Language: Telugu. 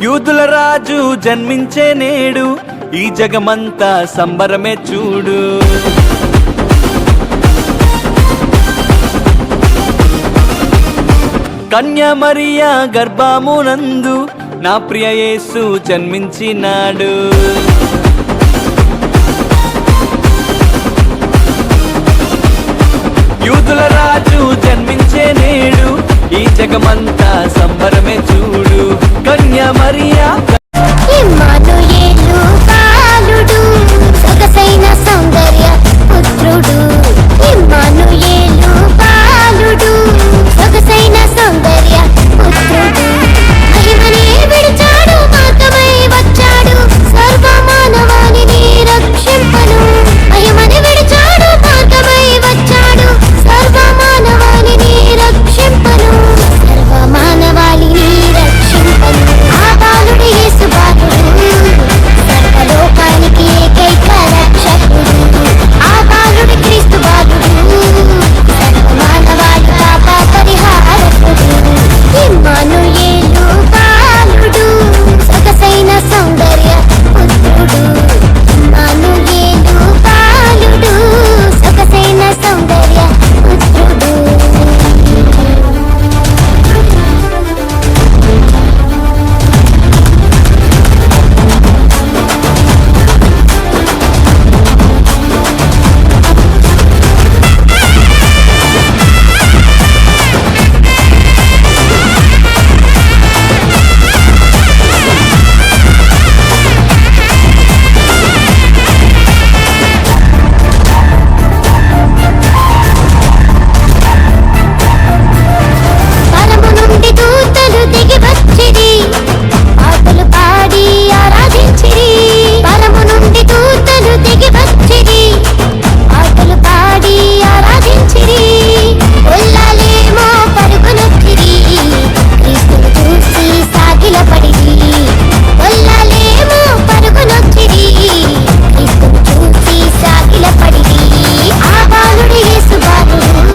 యూదుల రాజు జన్మించే నేడు, ఈ జగమంతా సంబరమే చూడు. కన్య మరియా గర్భమునందు నా ప్రియ యేసు జన్మించినాడు. యూదుల రాజు జన్మించే నేడు, ఈ జగమంతా సంబరమే చూడు. కన్య మరియా